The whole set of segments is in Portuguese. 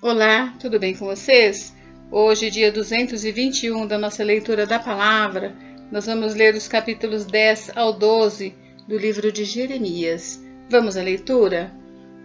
Olá, tudo bem com vocês? Hoje, dia 221 da nossa leitura da palavra, nós vamos ler os capítulos 10 ao 12 do livro de Jeremias. Vamos à leitura?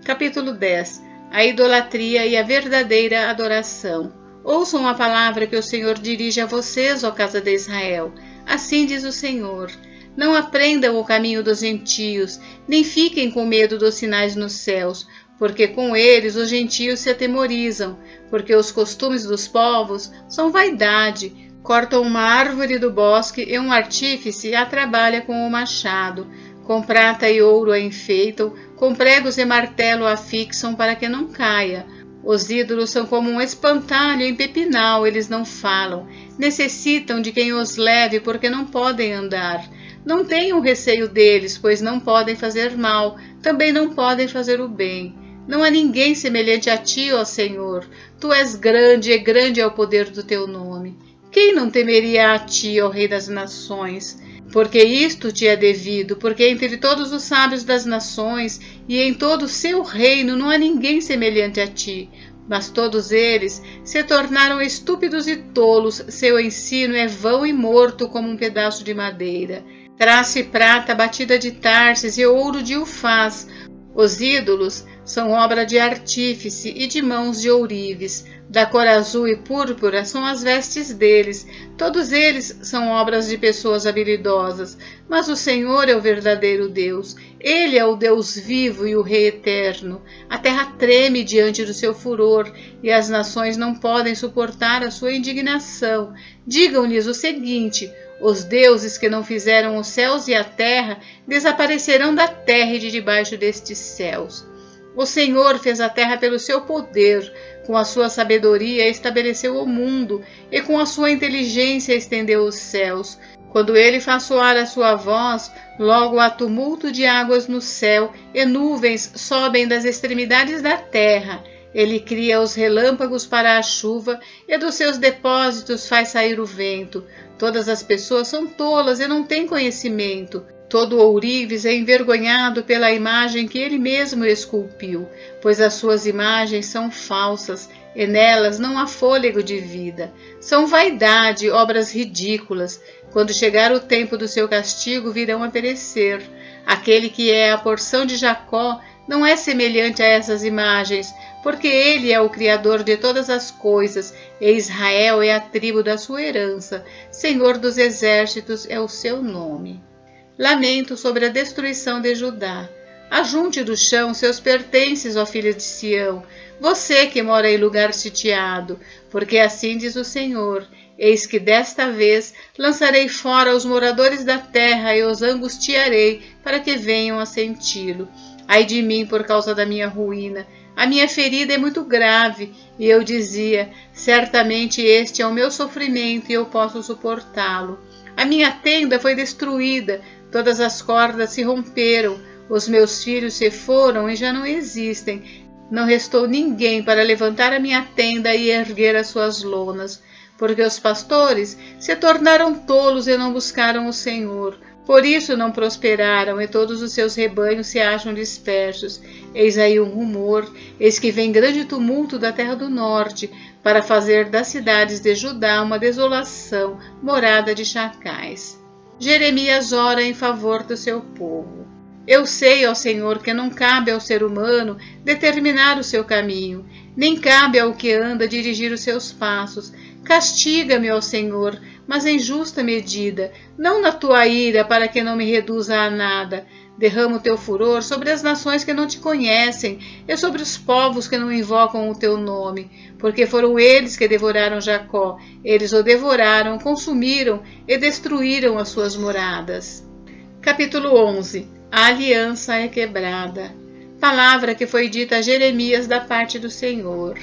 Capítulo 10. A idolatria e a verdadeira adoração. Ouçam a palavra que o Senhor dirige a vocês, ó casa de Israel. Assim diz o Senhor: não aprendam o caminho dos gentios, nem fiquem com medo dos sinais nos céus, porque com eles os gentios se atemorizam, porque os costumes dos povos são vaidade. Cortam uma árvore do bosque e um artífice a trabalha com o machado. Com prata e ouro a enfeitam, com pregos e martelo a fixam para que não caia. Os ídolos são como um espantalho em pepinal, eles não falam. Necessitam de quem os leve porque não podem andar. Não tenham receio deles, pois não podem fazer mal, também não podem fazer o bem. Não há ninguém semelhante a ti, ó Senhor. Tu és grande e grande é o poder do teu nome. Quem não temeria a ti, ó Rei das nações? Porque isto te é devido, porque entre todos os sábios das nações e em todo o seu reino não há ninguém semelhante a ti. Mas todos eles se tornaram estúpidos e tolos, seu ensino é vão e morto como um pedaço de madeira. Traz-se prata batida de Tarsis e ouro de Ufaz. Os ídolos são obra de artífice e de mãos de ourives. Da cor azul e púrpura são as vestes deles. Todos eles são obras de pessoas habilidosas. Mas o Senhor é o verdadeiro Deus. Ele é o Deus vivo e o Rei eterno. A terra treme diante do seu furor e as nações não podem suportar a sua indignação. Digam-lhes o seguinte: os deuses que não fizeram os céus e a terra desaparecerão da terra e de debaixo destes céus. O Senhor fez a terra pelo seu poder, com a sua sabedoria estabeleceu o mundo e com a sua inteligência estendeu os céus. Quando ele faz soar a sua voz, logo há tumulto de águas no céu e nuvens sobem das extremidades da terra. Ele cria os relâmpagos para a chuva e dos seus depósitos faz sair o vento. Todas as pessoas são tolas e não têm conhecimento. Todo ourives é envergonhado pela imagem que ele mesmo esculpiu, pois as suas imagens são falsas e nelas não há fôlego de vida. São vaidade, obras ridículas. Quando chegar o tempo do seu castigo, virão a perecer. Aquele que é a porção de Jacó não é semelhante a essas imagens, porque ele é o Criador de todas as coisas, e Israel é a tribo da sua herança. Senhor dos exércitos é o seu nome. Lamento sobre a destruição de Judá. Ajunte do chão seus pertences, ó filha de Sião, você que mora em lugar sitiado, porque assim diz o Senhor: eis que desta vez lançarei fora os moradores da terra e os angustiarei para que venham a senti-lo. Ai de mim por causa da minha ruína. A minha ferida é muito grave, e eu dizia: certamente este é o meu sofrimento e eu posso suportá-lo. A minha tenda foi destruída, todas as cordas se romperam, os meus filhos se foram e já não existem. Não restou ninguém para levantar a minha tenda e erguer as suas lonas, porque os pastores se tornaram tolos e não buscaram o Senhor. Por isso não prosperaram e todos os seus rebanhos se acham dispersos. Eis aí um rumor, eis que vem grande tumulto da terra do norte, para fazer das cidades de Judá uma desolação, morada de chacais. Jeremias ora em favor do seu povo. Eu sei, ó Senhor, que não cabe ao ser humano determinar o seu caminho, nem cabe ao que anda dirigir os seus passos. Castiga-me, ó Senhor, mas em justa medida, não na tua ira, para que não me reduza a nada. Derrama o teu furor sobre as nações que não te conhecem e sobre os povos que não invocam o teu nome, porque foram eles que devoraram Jacó. Eles o devoraram, consumiram e destruíram as suas moradas. Capítulo 11. A aliança é quebrada. Palavra que foi dita a Jeremias da parte do Senhor.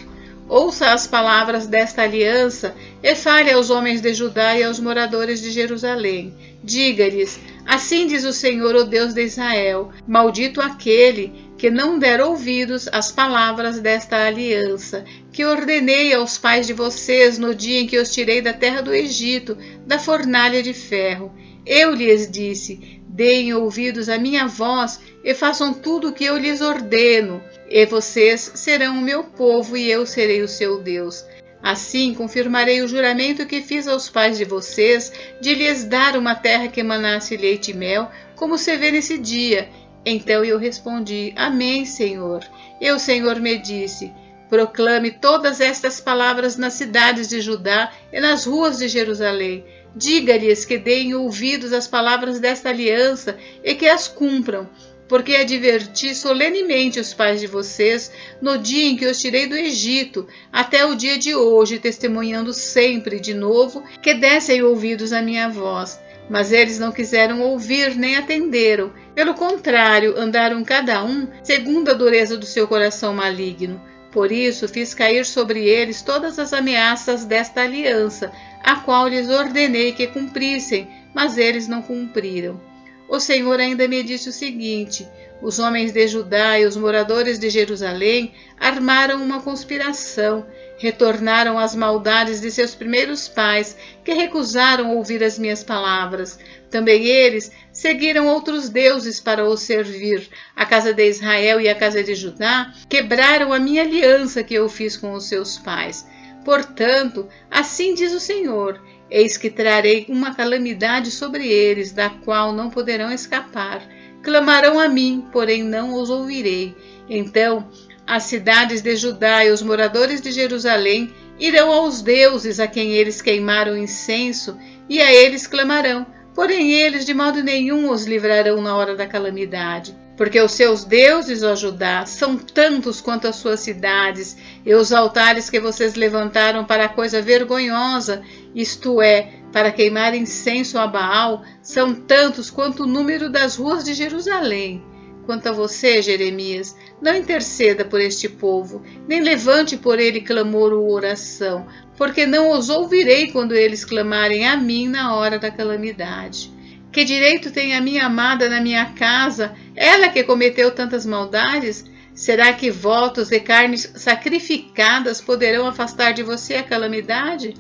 Ouça as palavras desta aliança e fale aos homens de Judá e aos moradores de Jerusalém. Diga-lhes: assim diz o Senhor, o Deus de Israel: maldito aquele que não der ouvidos às palavras desta aliança, que ordenei aos pais de vocês no dia em que os tirei da terra do Egito, da fornalha de ferro. Eu lhes disse: deem ouvidos à minha voz e façam tudo o que eu lhes ordeno, e vocês serão o meu povo e eu serei o seu Deus. Assim confirmarei o juramento que fiz aos pais de vocês, de lhes dar uma terra que emanasse leite e mel, como se vê nesse dia. Então eu respondi: Amém, Senhor. E o Senhor me disse: proclame todas estas palavras nas cidades de Judá e nas ruas de Jerusalém. Diga-lhes que deem ouvidos às palavras desta aliança e que as cumpram, porque adverti solenemente os pais de vocês no dia em que os tirei do Egito, até o dia de hoje, testemunhando sempre, de novo, que dessem ouvidos à minha voz. Mas eles não quiseram ouvir nem atenderam. Pelo contrário, andaram cada um segundo a dureza do seu coração maligno. Por isso fiz cair sobre eles todas as ameaças desta aliança, a qual lhes ordenei que cumprissem, mas eles não cumpriram. O Senhor ainda me disse o seguinte: os homens de Judá e os moradores de Jerusalém armaram uma conspiração, retornaram às maldades de seus primeiros pais, que recusaram ouvir as minhas palavras. Também eles seguiram outros deuses para os servir. A casa de Israel e a casa de Judá quebraram a minha aliança que eu fiz com os seus pais. Portanto, assim diz o Senhor: eis que trarei uma calamidade sobre eles, da qual não poderão escapar. Clamarão a mim, porém não os ouvirei. Então, as cidades de Judá e os moradores de Jerusalém irão aos deuses a quem eles queimaram incenso, e a eles clamarão, porém eles de modo nenhum os livrarão na hora da calamidade. Porque os seus deuses, ó Judá, são tantos quanto as suas cidades, e os altares que vocês levantaram para a coisa vergonhosa, isto é, para queimar incenso a Baal, são tantos quanto o número das ruas de Jerusalém. Quanto a você, Jeremias, não interceda por este povo, nem levante por ele clamor ou oração, porque não os ouvirei quando eles clamarem a mim na hora da calamidade. Que direito tem a minha amada na minha casa, ela que cometeu tantas maldades? Será que votos e carnes sacrificadas poderão afastar de você a calamidade?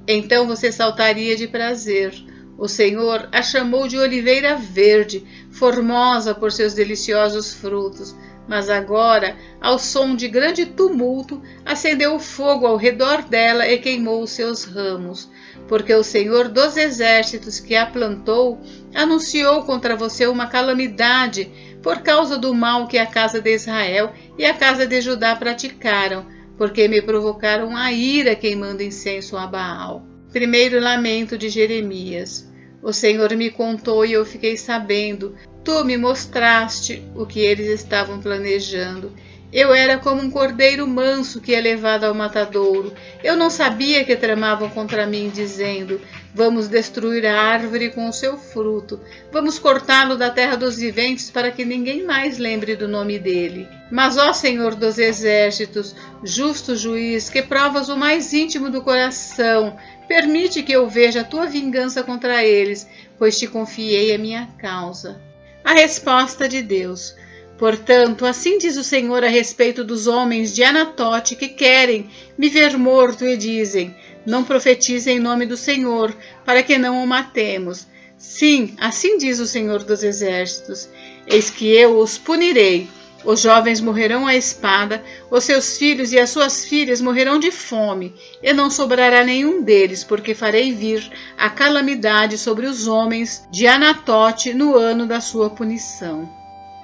Então você saltaria de prazer. O Senhor a chamou de oliveira verde, formosa por seus deliciosos frutos. Mas agora, ao som de grande tumulto, acendeu o fogo ao redor dela e queimou os seus ramos. Porque o Senhor dos exércitos que a plantou anunciou contra você uma calamidade por causa do mal que a casa de Israel e a casa de Judá praticaram, porque me provocaram a ira queimando incenso a Baal. Primeiro lamento de Jeremias. O Senhor me contou e eu fiquei sabendo. Tu me mostraste o que eles estavam planejando. Eu era como um cordeiro manso que é levado ao matadouro. Eu não sabia que tramavam contra mim, dizendo: vamos destruir a árvore com o seu fruto. Vamos cortá-lo da terra dos viventes para que ninguém mais lembre do nome dele. Mas, ó Senhor dos exércitos, justo juiz, que provas o mais íntimo do coração, permite que eu veja a tua vingança contra eles, pois te confiei a minha causa. A resposta de Deus. Portanto, assim diz o Senhor a respeito dos homens de Anatote que querem me ver morto e dizem: não profetize em nome do Senhor, para que não o matemos. Sim, assim diz o Senhor dos exércitos: eis que eu os punirei. Os jovens morrerão à espada, os seus filhos e as suas filhas morrerão de fome, e não sobrará nenhum deles, porque farei vir a calamidade sobre os homens de Anatote no ano da sua punição.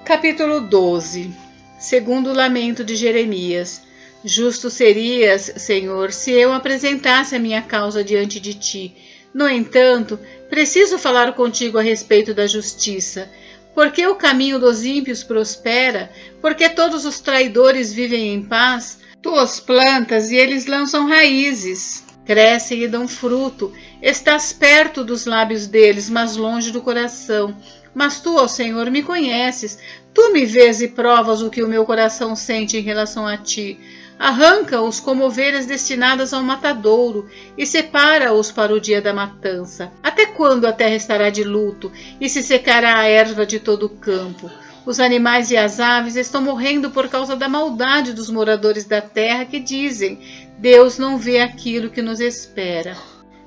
Capítulo 12. Segundo o lamento de Jeremias. Justo serias, Senhor, se eu apresentasse a minha causa diante de ti. No entanto, preciso falar contigo a respeito da justiça. Porque o caminho dos ímpios prospera? Porque todos os traidores vivem em paz? Tu os plantas e eles lançam raízes. Crescem e dão fruto. Estás perto dos lábios deles, mas longe do coração. Mas tu, ó Senhor, me conheces. Tu me vês e provas o que o meu coração sente em relação a ti. Arranca-os como ovelhas destinadas ao matadouro e separa-os para o dia da matança. Até quando a terra estará de luto e se secará a erva de todo o campo? Os animais e as aves estão morrendo por causa da maldade dos moradores da terra que dizem: Deus não vê aquilo que nos espera.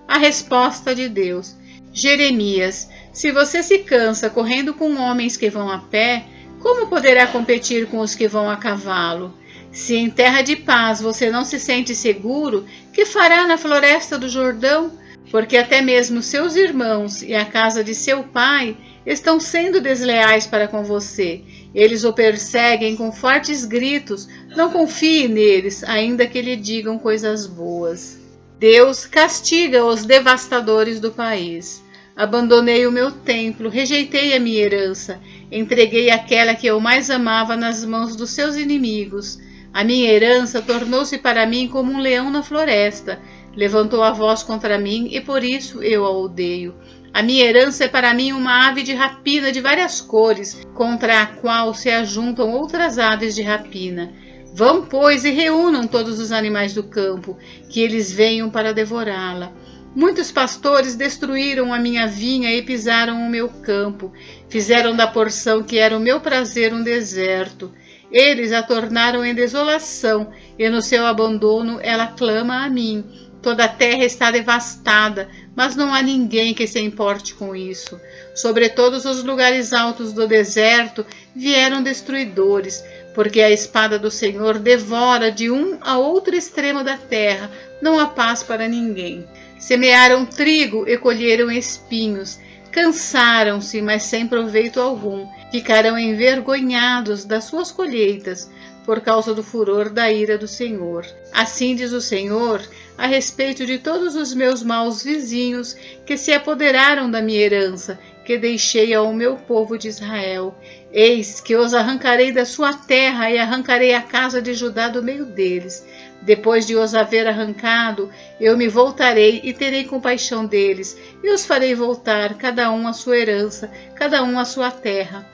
A resposta de Deus. Jeremias, se você se cansa correndo com homens que vão a pé, como poderá competir com os que vão a cavalo? Se em terra de paz você não se sente seguro, que fará na floresta do Jordão? Porque até mesmo seus irmãos e a casa de seu pai estão sendo desleais para com você. Eles o perseguem com fortes gritos. Não confie neles, ainda que lhe digam coisas boas. Deus castiga os devastadores do país. Abandonei o meu templo, rejeitei a minha herança, entreguei aquela que eu mais amava nas mãos dos seus inimigos. A minha herança tornou-se para mim como um leão na floresta. Levantou a voz contra mim e por isso eu a odeio. A minha herança é para mim uma ave de rapina de várias cores, contra a qual se ajuntam outras aves de rapina. Vão, pois, e reúnam todos os animais do campo, que eles venham para devorá-la. Muitos pastores destruíram a minha vinha e pisaram o meu campo. Fizeram da porção que era o meu prazer um deserto. Eles a tornaram em desolação, e no seu abandono ela clama a mim. Toda a terra está devastada, mas não há ninguém que se importe com isso. Sobre todos os lugares altos do deserto vieram destruidores, porque a espada do Senhor devora de um a outro extremo da terra, não há paz para ninguém. Semearam trigo e colheram espinhos. Cansaram-se, mas sem proveito algum. Ficarão envergonhados das suas colheitas, por causa do furor da ira do Senhor. Assim diz o Senhor a respeito de todos os meus maus vizinhos que se apoderaram da minha herança, que deixei ao meu povo de Israel. Eis que os arrancarei da sua terra e arrancarei a casa de Judá do meio deles. Depois de os haver arrancado, eu me voltarei e terei compaixão deles, e os farei voltar, cada um à sua herança, cada um à sua terra.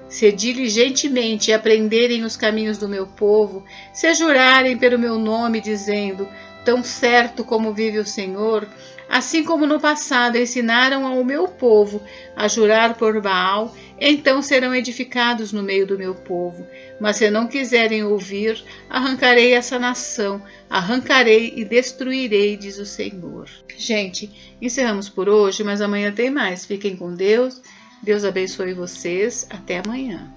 Se diligentemente aprenderem os caminhos do meu povo, se jurarem pelo meu nome, dizendo, tão certo como vive o Senhor, assim como no passado ensinaram ao meu povo a jurar por Baal, então serão edificados no meio do meu povo. Mas se não quiserem ouvir, arrancarei essa nação, arrancarei e destruirei, diz o Senhor. Gente, encerramos por hoje, mas amanhã tem mais. Fiquem com Deus. Deus abençoe vocês. Até amanhã.